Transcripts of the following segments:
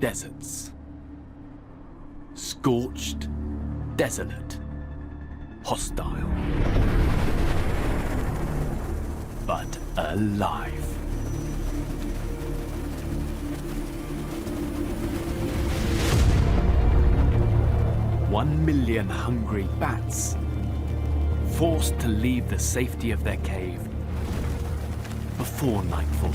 Deserts. Scorched, desolate, hostile. But alive. One million hungry bats, forced to leave the safety of their cave before nightfall.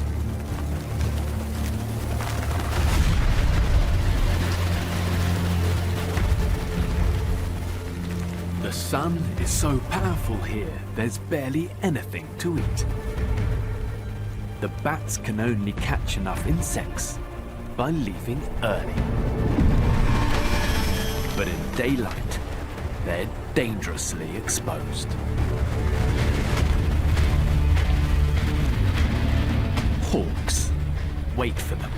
The sun is so powerful here, there's barely anything to eat. The bats can only catch enough insects by leaving early. But in daylight, they're dangerously exposed. Hawks wait for them.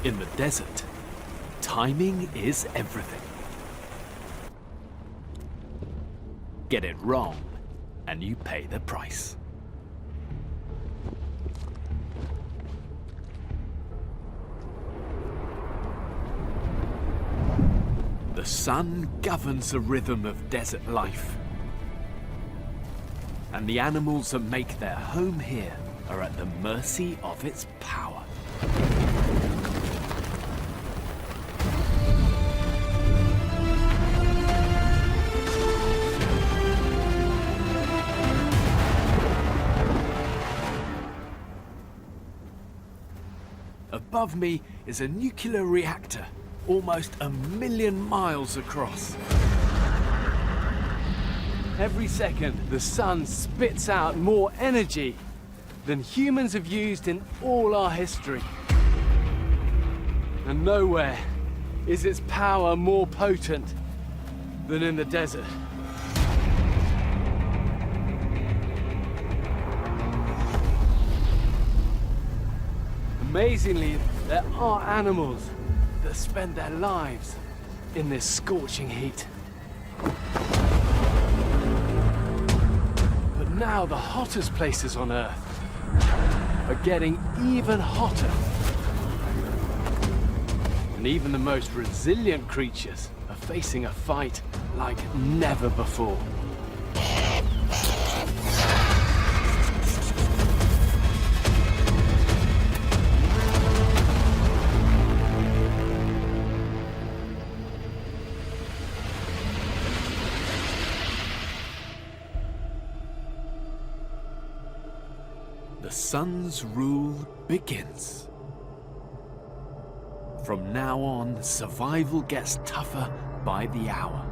In the desert, timing is everything. Get it wrong, and you pay the price. The sun governs the rhythm of desert life. And the animals that make their home here are at the mercy of its power. Above me is a nuclear reactor, almost 1,000,000 miles across. Every second, the sun spits out more energy than humans have used in all our history. And nowhere is its power more potent than in the desert. Amazingly, there are animals that spend their lives in this scorching heat. But now the hottest places on Earth are getting even hotter. And even the most resilient creatures are facing a fight like never before. The sun's rule begins. From now on, survival gets tougher by the hour.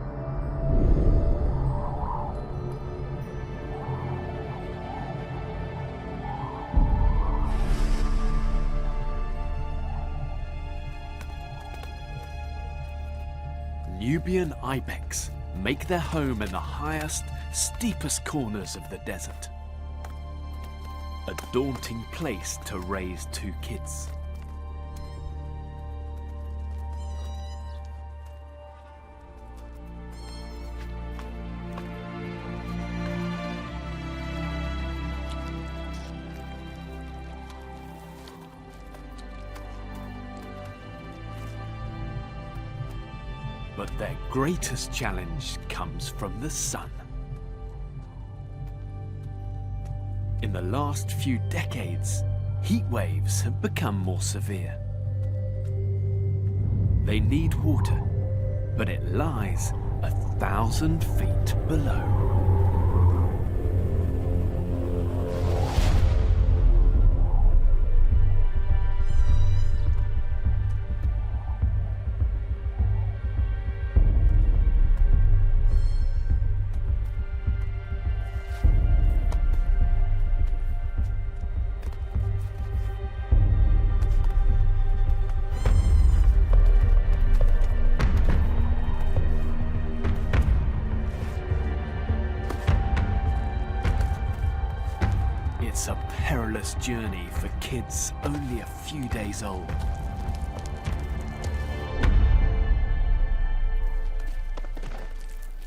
Nubian ibex make their home in the highest, steepest corners of the desert. A daunting place to raise 2 kids. But their greatest challenge comes from the sun. In the last few decades, heat waves have become more severe. They need water, but it lies 1,000 feet below. It's a perilous journey for kids only a few days old.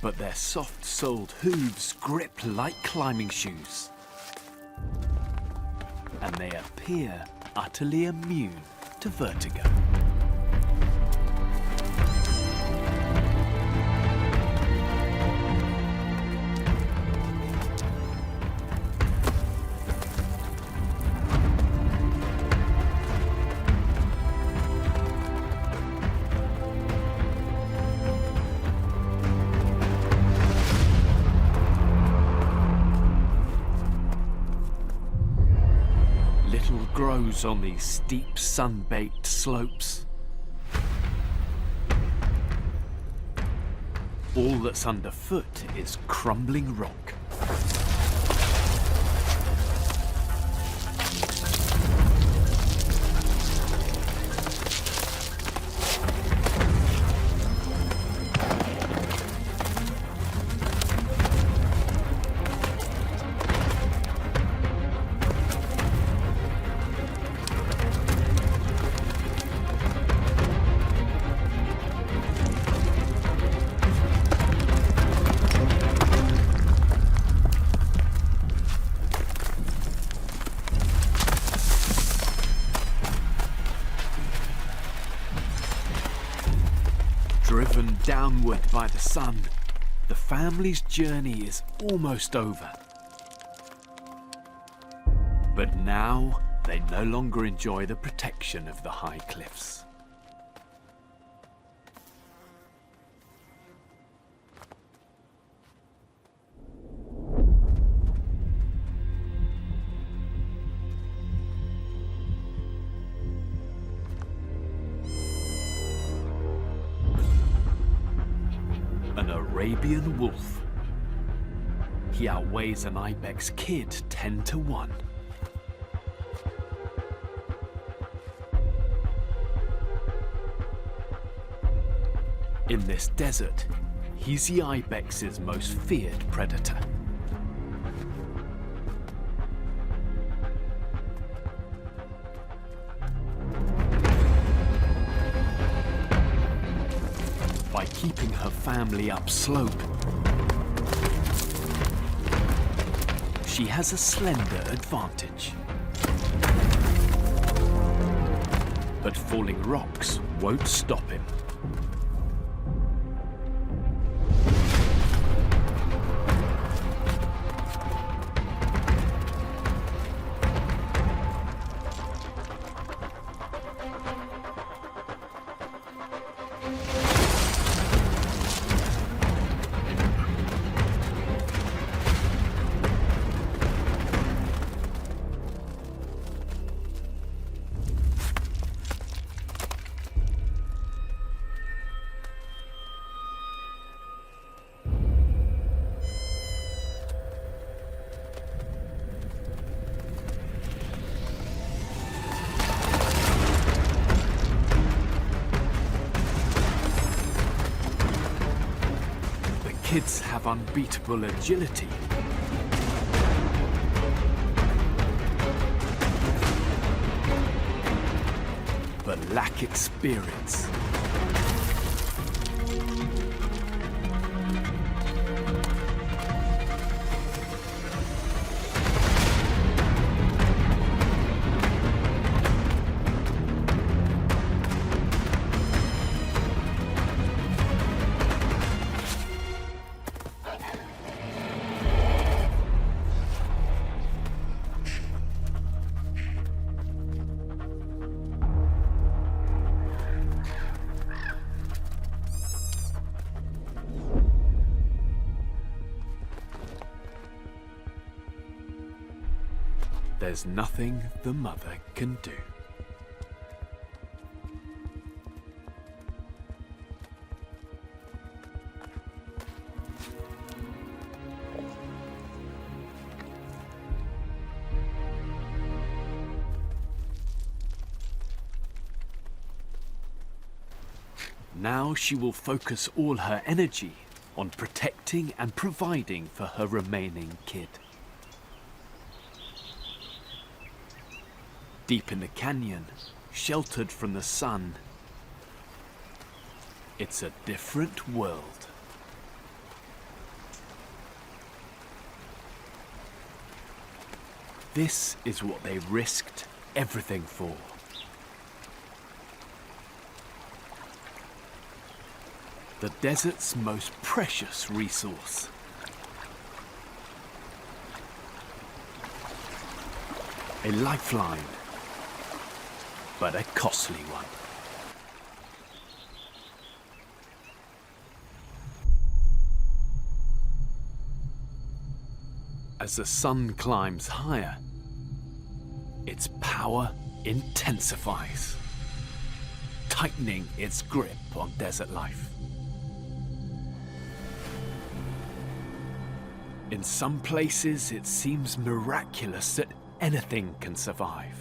But their soft-soled hooves grip like climbing shoes. And they appear utterly immune to vertigo. Grows on these steep sun-baked slopes. All that's underfoot is crumbling rock. Driven downward by the sun, the family's journey is almost over. But now, they no longer enjoy the protection of the high cliffs. An Arabian wolf. He outweighs an ibex kid 10 to 1. In this desert, he's the ibex's most feared predator. By keeping her family upslope, she has a slender advantage. But falling rocks won't stop him. Kids have unbeatable agility. But lack experience. There's nothing the mother can do. Now she will focus all her energy on protecting and providing for her remaining kid. Deep in the canyon, sheltered from the sun, it's a different world. This is what they risked everything for. The desert's most precious resource. A lifeline, but a costly one. As the sun climbs higher, its power intensifies, tightening its grip on desert life. In some places, it seems miraculous that anything can survive.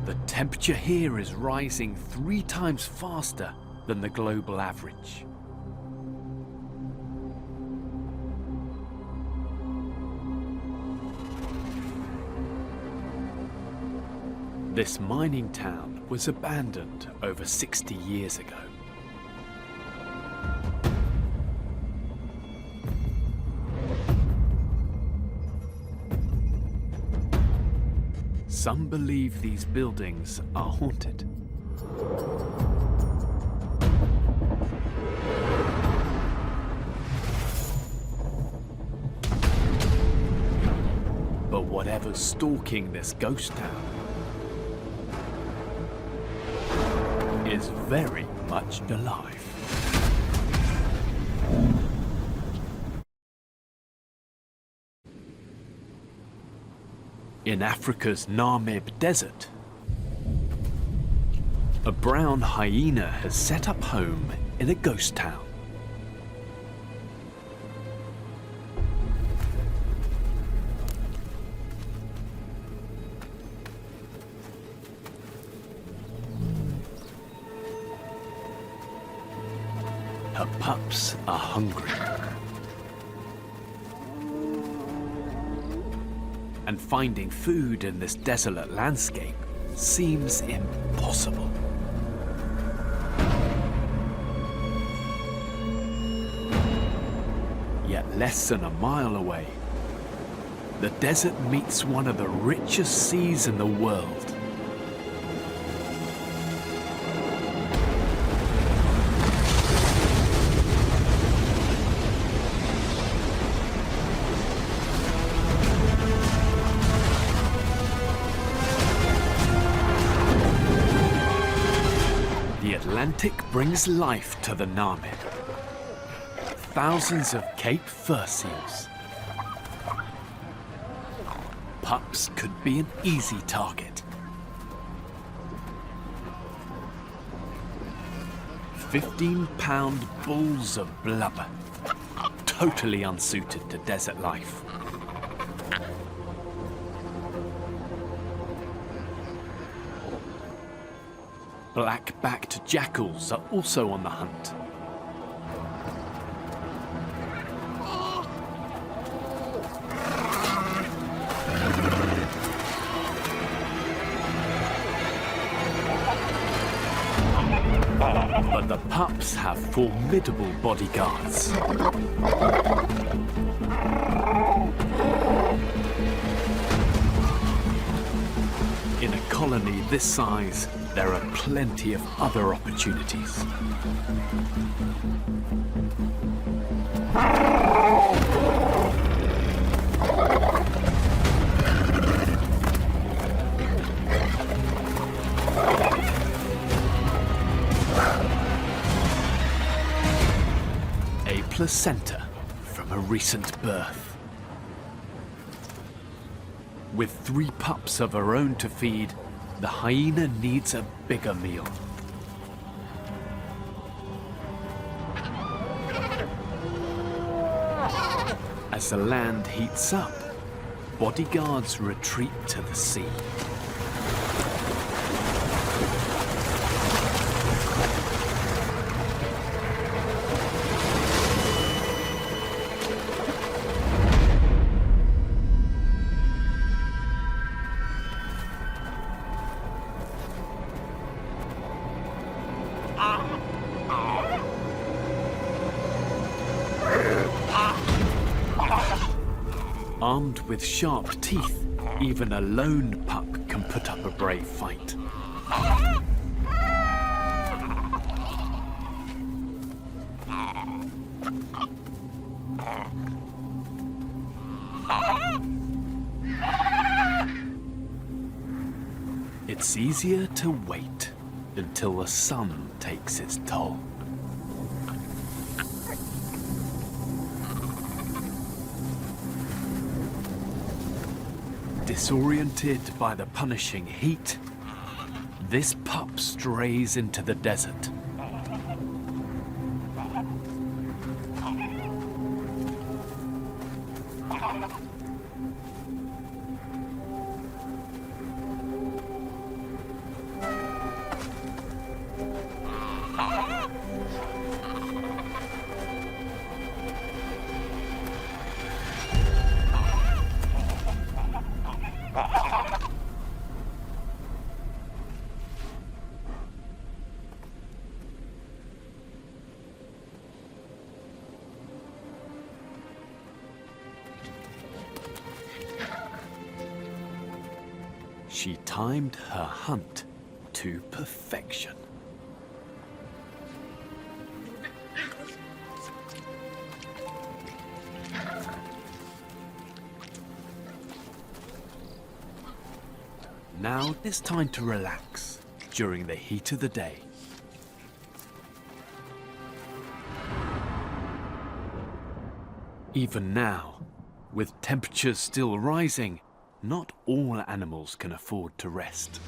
The temperature here is rising 3 times faster than the global average. This mining town was abandoned over 60 years ago. Some believe these buildings are haunted. But whatever's stalking this ghost town is very much alive. In Africa's Namib Desert, a brown hyena has set up home in a ghost town. Her pups are hungry. And finding food in this desolate landscape seems impossible. Yet less than a mile away, the desert meets one of the richest seas in the world. The Atlantic brings life to the Namib. Thousands of Cape fur seals. Pups could be an easy target. 15-pound balls of blubber, totally unsuited to desert life. Black-backed jackals are also on the hunt. But the pups have formidable bodyguards. In a colony this size, there are plenty of other opportunities. A placenta from a recent birth. With 3 pups of her own to feed, the hyena needs a bigger meal. As the land heats up, bodyguards retreat to the sea. Armed with sharp teeth, even a lone pup can put up a brave fight. It's easier to wait until the sun takes its toll. Disoriented by the punishing heat, this pup strays into the desert. She timed her hunt to perfection. Now it's time to relax during the heat of the day. Even now, with temperatures still rising, not all animals can afford to rest.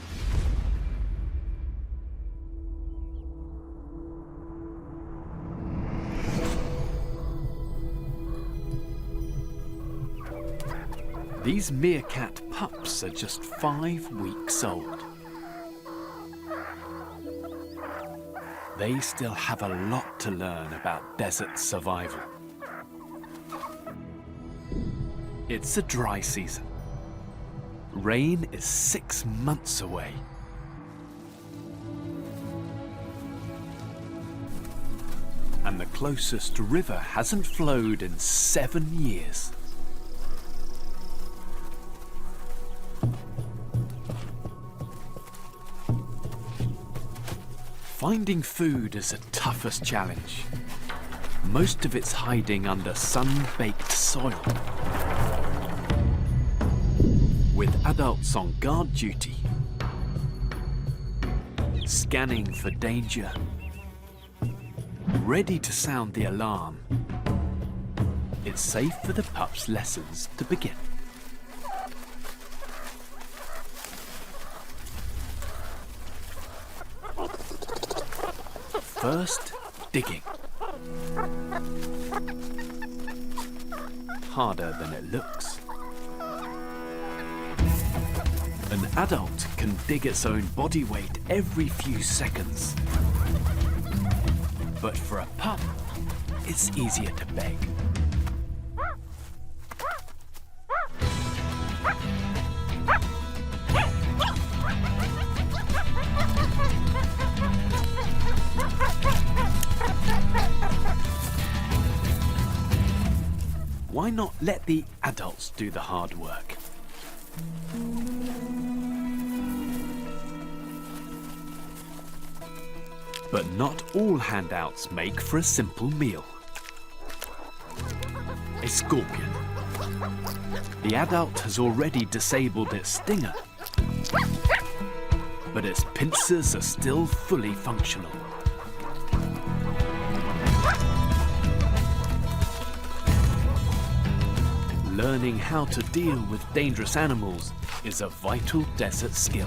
These meerkat pups are just 5 weeks old. They still have a lot to learn about desert survival. It's a dry season. Rain is 6 months away. And the closest river hasn't flowed in 7 years. Finding food is the toughest challenge. Most of it's hiding under sun-baked soil. With adults on guard duty, scanning for danger, ready to sound the alarm, it's safe for the pups' lessons to begin. First, digging. Harder than it looks. An adult can dig its own body weight every few seconds. But for a pup, it's easier to beg. Why not let the adults do the hard work? But not all handouts make for a simple meal. A scorpion. The adult has already disabled its stinger, but its pincers are still fully functional. Learning how to deal with dangerous animals is a vital desert skill.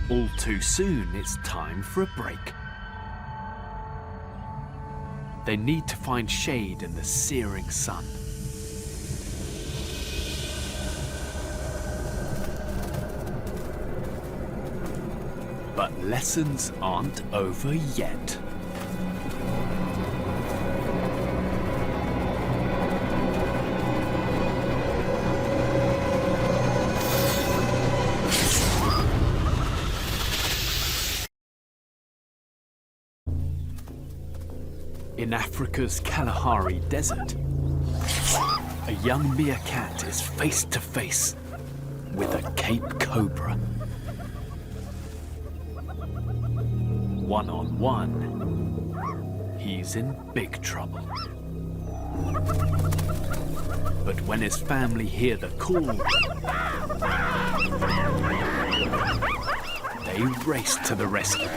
All too soon, it's time for a break. They need to find shade in the searing sun. But lessons aren't over yet. In Africa's Kalahari Desert, a young meerkat is face to face with a Cape Cobra. One on one, he's in big trouble. But when his family hear the call, they race to the rescue.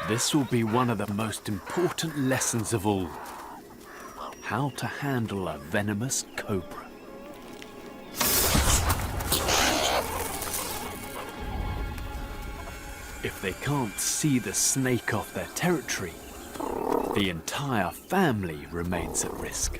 This will be one of the most important lessons of all: how to handle a venomous cobra. If they can't see the snake off their territory, the entire family remains at risk.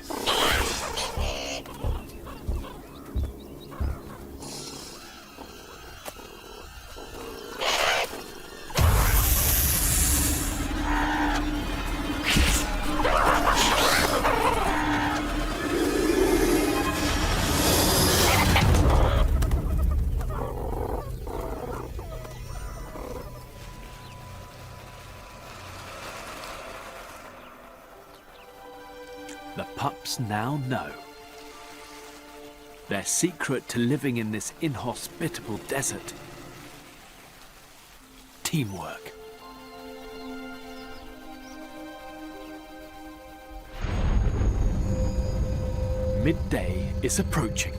The pups now know. Their secret to living in this inhospitable desert: teamwork. Midday is approaching.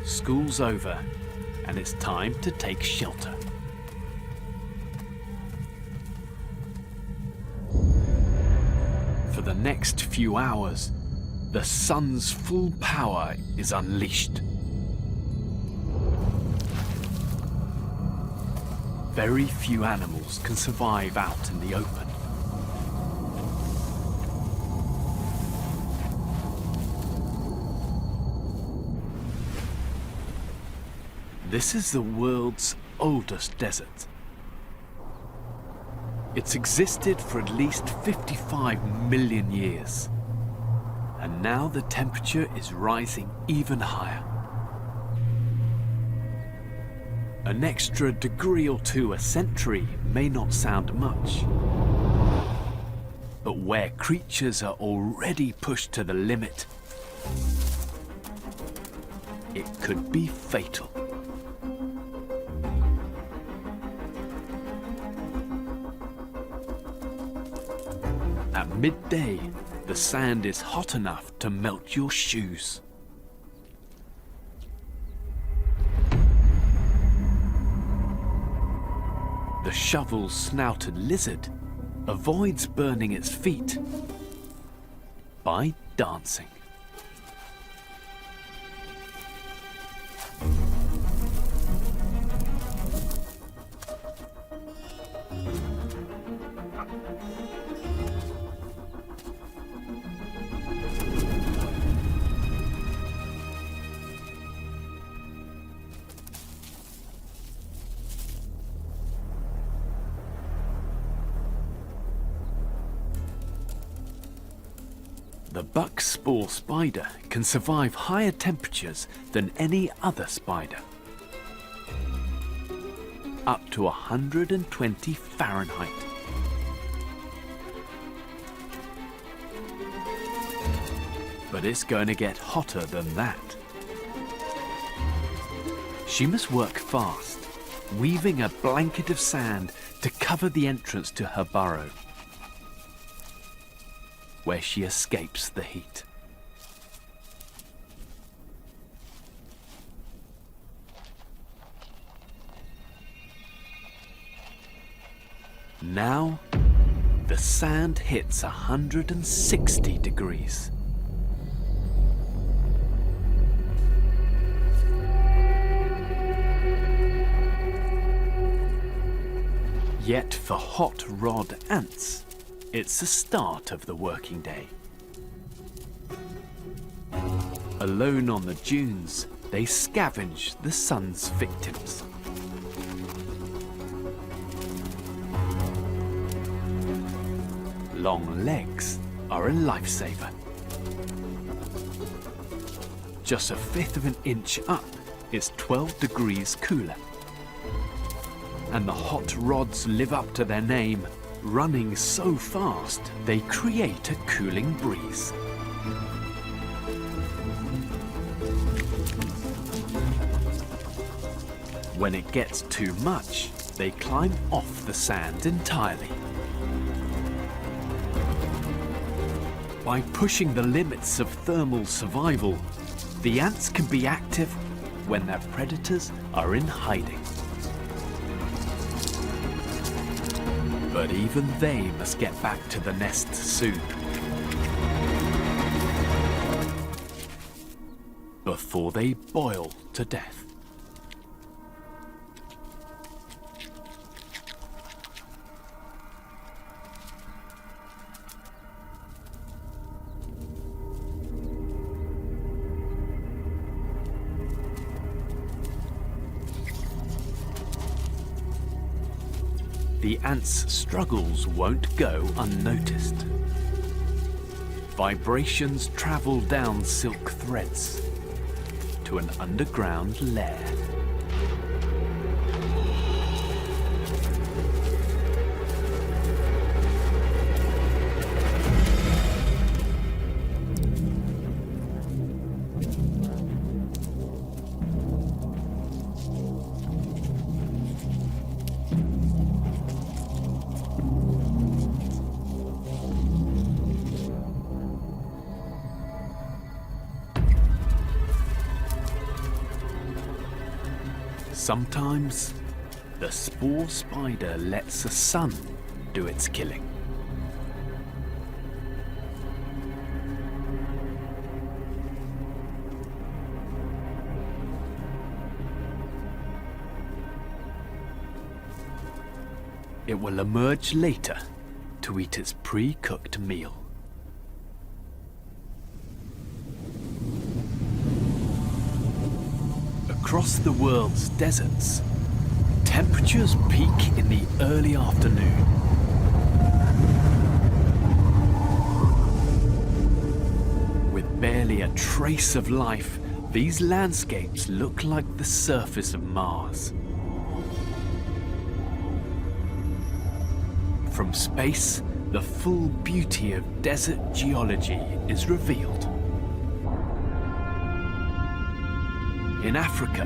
School's over, and it's time to take shelter. For the next few hours, the sun's full power is unleashed. Very few animals can survive out in the open. This is the world's oldest desert. It's existed for at least 55 million years. And now the temperature is rising even higher. An extra degree or two a century may not sound much. But where creatures are already pushed to the limit, it could be fatal. At midday, the sand is hot enough to melt your shoes. The shovel-snouted lizard avoids burning its feet by dancing. The buck-spore spider can survive higher temperatures than any other spider. Up to 120 Fahrenheit. But it's going to get hotter than that. She must work fast, weaving a blanket of sand to cover the entrance to her burrow, where she escapes the heat. Now, the sand hits 160 degrees. Yet for hot rod ants, it's the start of the working day. Alone on the dunes, they scavenge the sun's victims. Long legs are a lifesaver. just a fifth of an inch up, it's 12 degrees cooler. And the hot rods live up to their name, running so fast they create a cooling breeze. When it gets too much, they climb off the sand entirely. By pushing the limits of thermal survival, the ants can be active when their predators are in hiding. But even they must get back to the nest soon, before they boil to death. The ants' struggles won't go unnoticed. Vibrations travel down silk threads to an underground lair. Sometimes, the spore spider lets the sun do its killing. It will emerge later to eat its pre-cooked meal. Across the world's deserts, temperatures peak in the early afternoon. With barely a trace of life, these landscapes look like the surface of Mars. From space, the full beauty of desert geology is revealed. In Africa,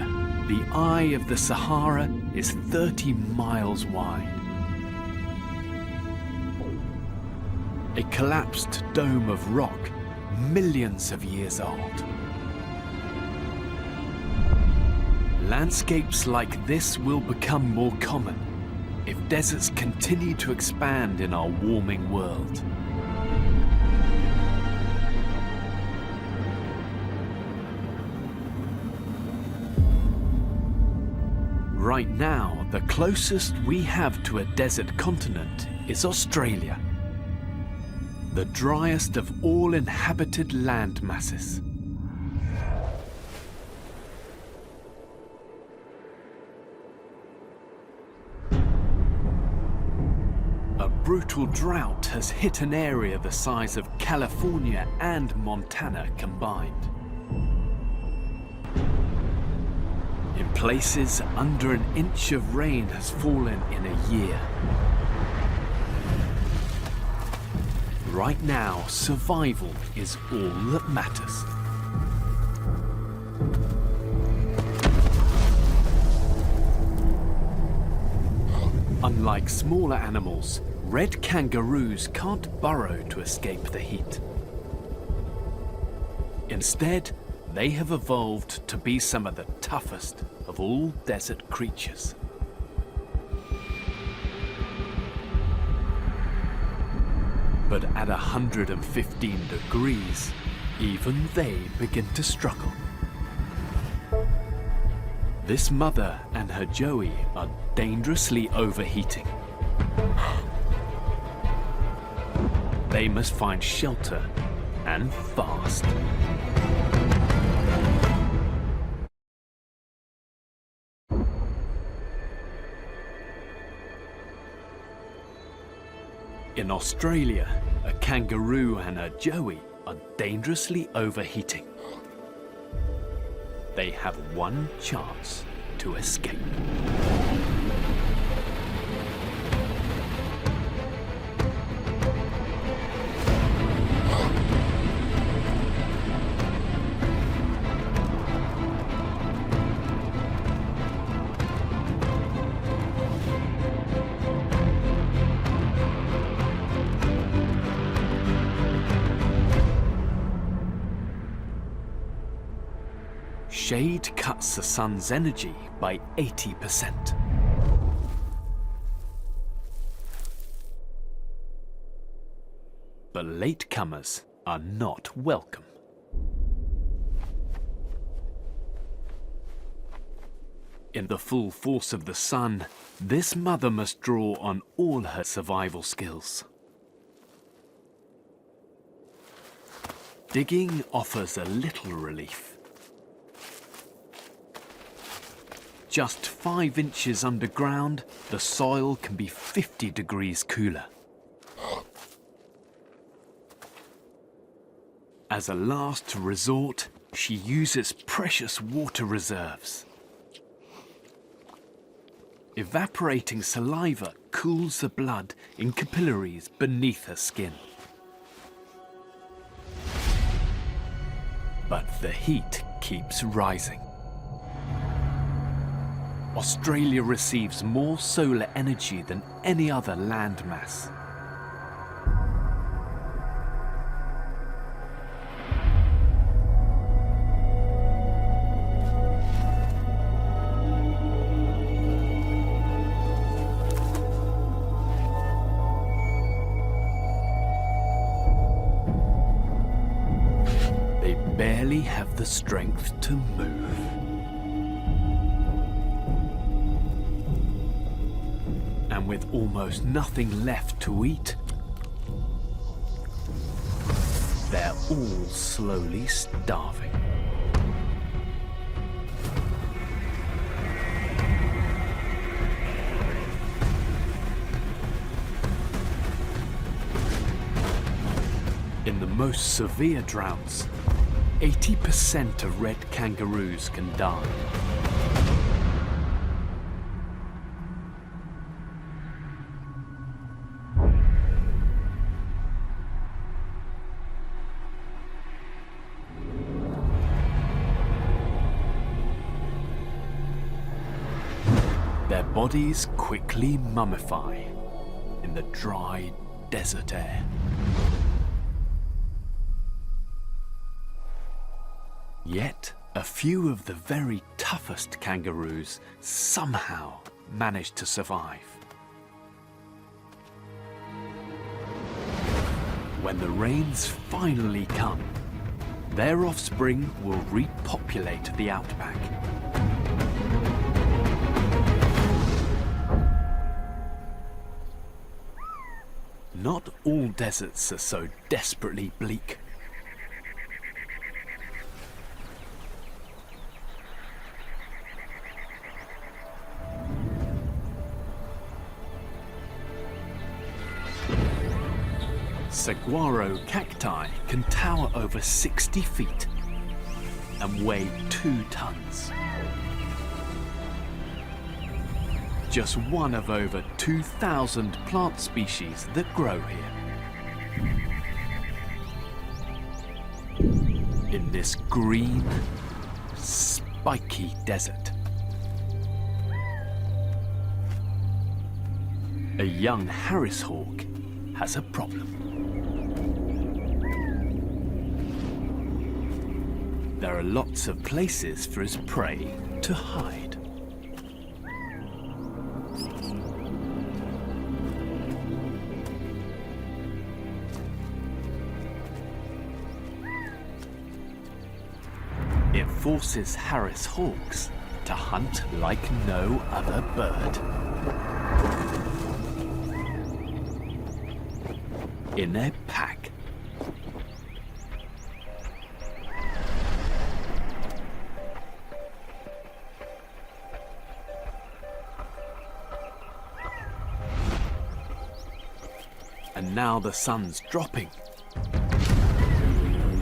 the eye of the Sahara is 30 miles wide. A collapsed dome of rock, millions of years old. Landscapes like this will become more common if deserts continue to expand in our warming world. Right now, the closest we have to a desert continent is Australia, the driest of all inhabited land masses. A brutal drought has hit an area the size of California and Montana combined. In places, under an inch of rain has fallen in a year. Right now, survival is all that matters. Unlike smaller animals, red kangaroos can't burrow to escape the heat. Instead, they have evolved to be some of the toughest of all desert creatures. But at 115 degrees, even they begin to struggle. This mother and her joey are dangerously overheating. They must find shelter, and fast. In Australia, a kangaroo and her joey are dangerously overheating. they have one chance to escape. Shade cuts the sun's energy by 80%. But latecomers are not welcome. In the full force of the sun, this mother must draw on all her survival skills. Digging offers a little relief. Just 5 inches underground, the soil can be 50 degrees cooler. As a last resort, she uses precious water reserves. Evaporating saliva cools the blood in capillaries beneath her skin. But the heat keeps rising. Australia receives more solar energy than any other landmass. They barely have the strength to move. And with almost nothing left to eat, they're all slowly starving. In the most severe droughts, 80% of red kangaroos can die. Their bodies quickly mummify in the dry desert air. Yet, a few of the very toughest kangaroos somehow manage to survive. When the rains finally come, their offspring will repopulate the outback. Not all deserts are so desperately bleak. Saguaro cacti can tower over 60 feet and weigh 2 tons. Just one of over 2,000 plant species that grow here. In this green, spiky desert. A young Harris hawk has a problem. There are lots of places for his prey to hide. It forces Harris hawks to hunt like no other bird. In their pack. And now the sun's dropping.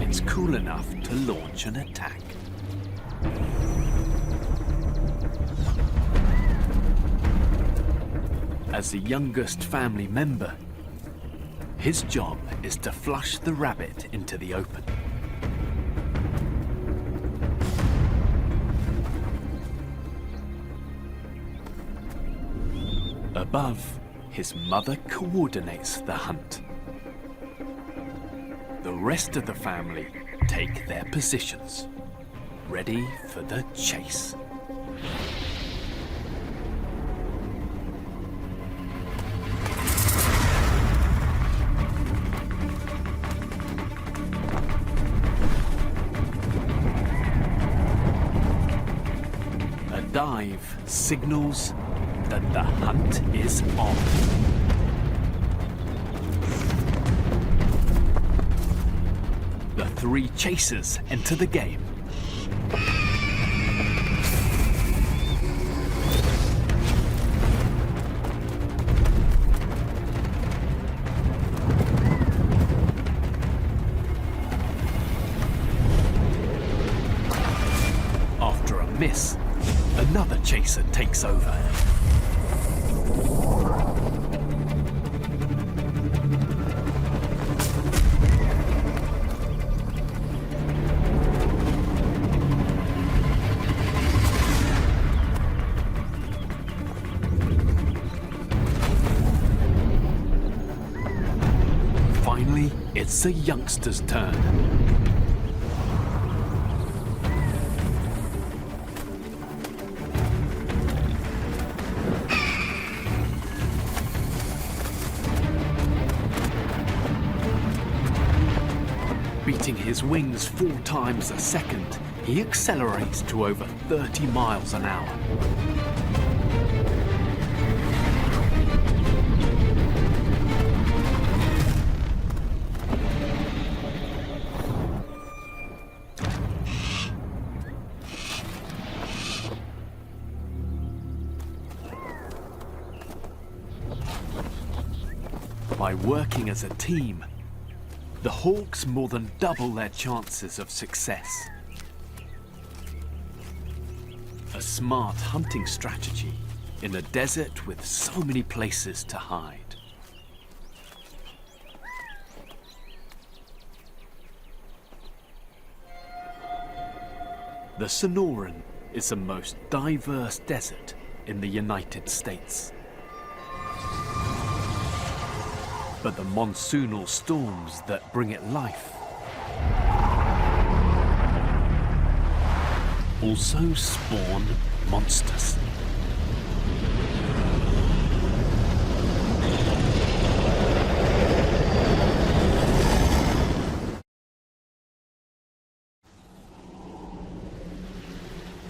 It's cool enough to launch an attack. As the youngest family member, his job is to flush the rabbit into the open. Above, his mother coordinates the hunt. The rest of the family take their positions, ready for the chase. A dive signals that the hunt is on. The three chasers enter the game. After a miss, another chaser takes over. Finally, it's the youngster's turn. Beating his wings 4 times a second, he accelerates to over 30 miles an hour. By working as a team, the hawks more than double their chances of success. A smart hunting strategy in a desert with so many places to hide. The Sonoran is the most diverse desert in the United States. But the monsoonal storms that bring it life also spawn monsters.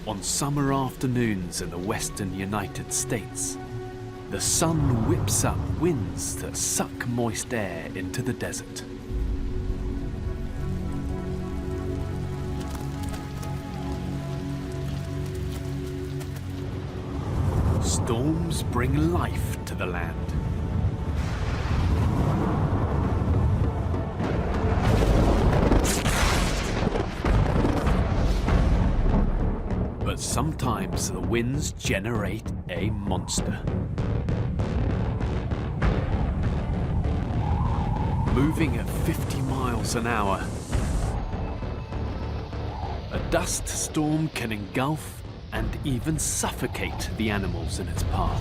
On summer afternoons in the western United States, the sun whips up winds that suck moist air into the desert. Storms bring life to the land. But sometimes the winds generate a monster. Moving at 50 miles an hour, a dust storm can engulf and even suffocate the animals in its path.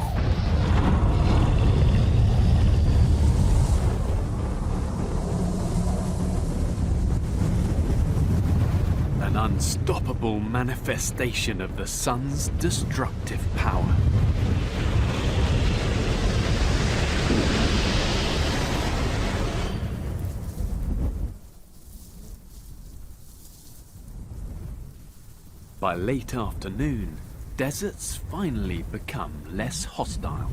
An unstoppable manifestation of the sun's destructive power. By late afternoon, deserts finally become less hostile.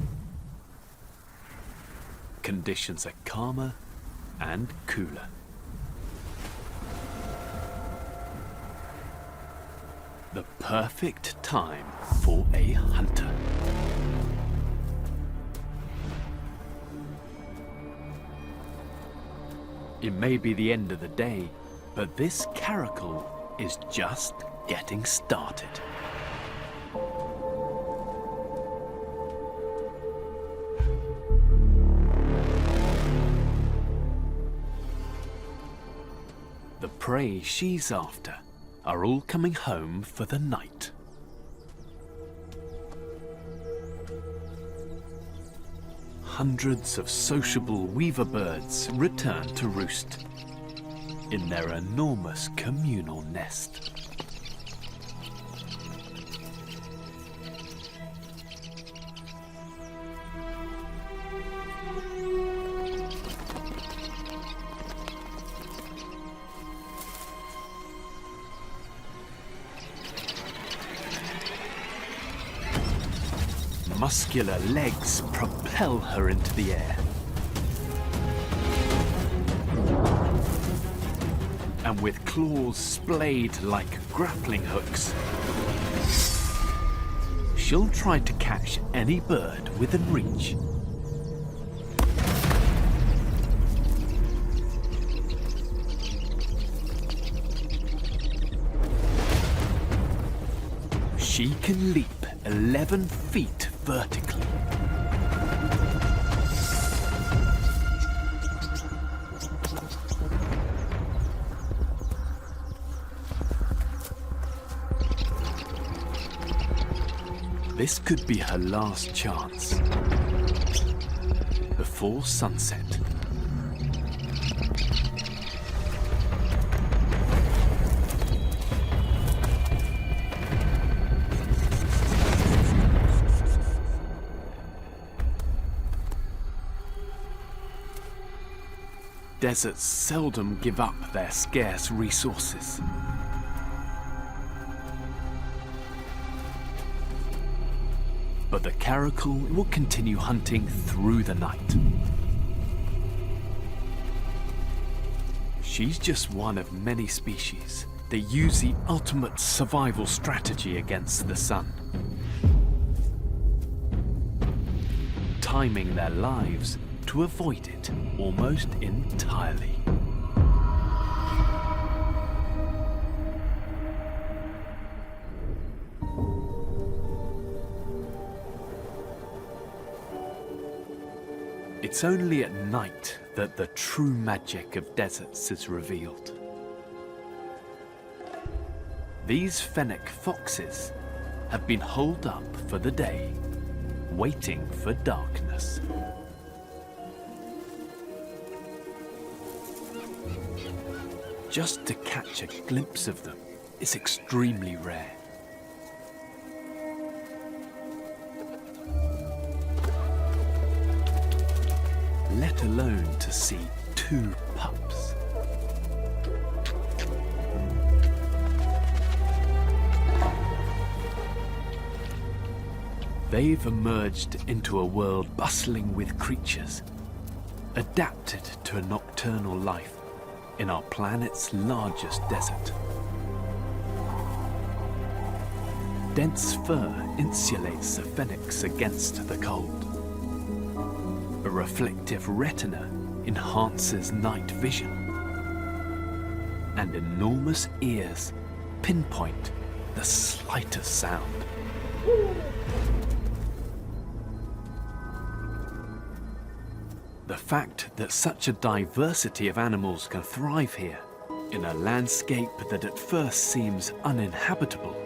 Conditions are calmer and cooler. The perfect time for a hunter. It may be the end of the day, but this caracal is just getting started. The prey she's after are all coming home for the night. Hundreds of sociable weaver birds return to roost in their enormous communal nest. Muscular legs propel her into the air. And with claws splayed like grappling hooks, she'll try to catch any bird within reach. She can leap 11 feet vertically. This could be her last chance before sunset. Deserts seldom give up their scarce resources. But the caracal will continue hunting through the night. She's just one of many species that use the ultimate survival strategy against the sun, timing their lives to avoid it almost entirely. It's only at night that the true magic of deserts is revealed. These fennec foxes have been holed up for the day, waiting for darkness. Just to catch a glimpse of them is extremely rare. Let alone to see two pups. They've emerged into a world bustling with creatures, adapted to a nocturnal life in our planet's largest desert. Dense fur insulates the fennecs against the cold. A reflective retina enhances night vision. And enormous ears pinpoint the slightest sound. The fact that such a diversity of animals can thrive here, in a landscape that at first seems uninhabitable,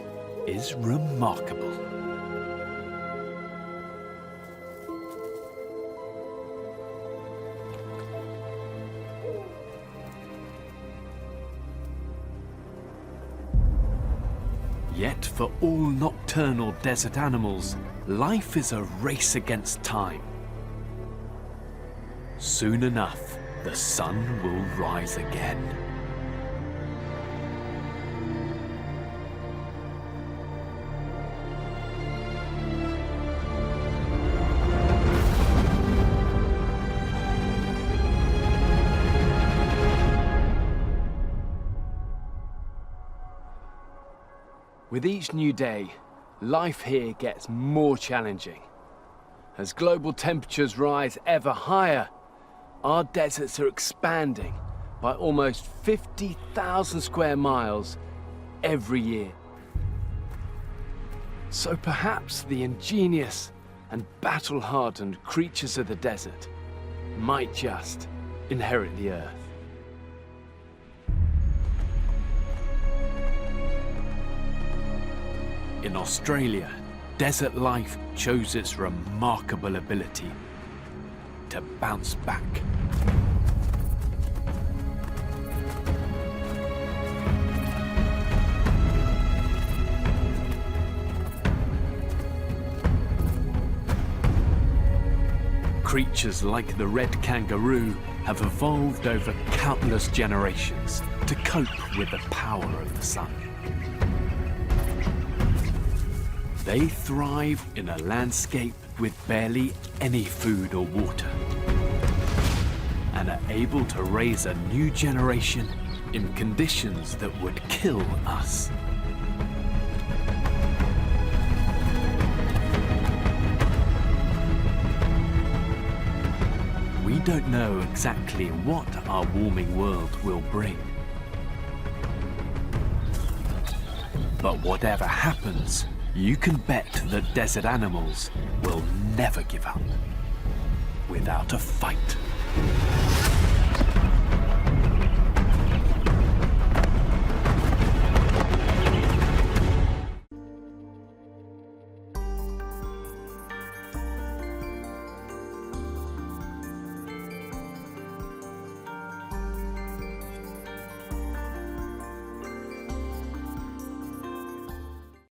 is remarkable. Yet for all nocturnal desert animals, life is a race against time. Soon enough, the sun will rise again. With each new day, life here gets more challenging. As global temperatures rise ever higher, our deserts are expanding by almost 50,000 square miles every year. So perhaps the ingenious and battle-hardened creatures of the desert might just inherit the earth. In Australia, desert life shows its remarkable ability to bounce back. Creatures like the red kangaroo have evolved over countless generations to cope with the power of the sun. They thrive in a landscape with barely any food or water, and are able to raise a new generation in conditions that would kill us. We don't know exactly what our warming world will bring. But whatever happens, you can bet that desert animals will never give up without a fight.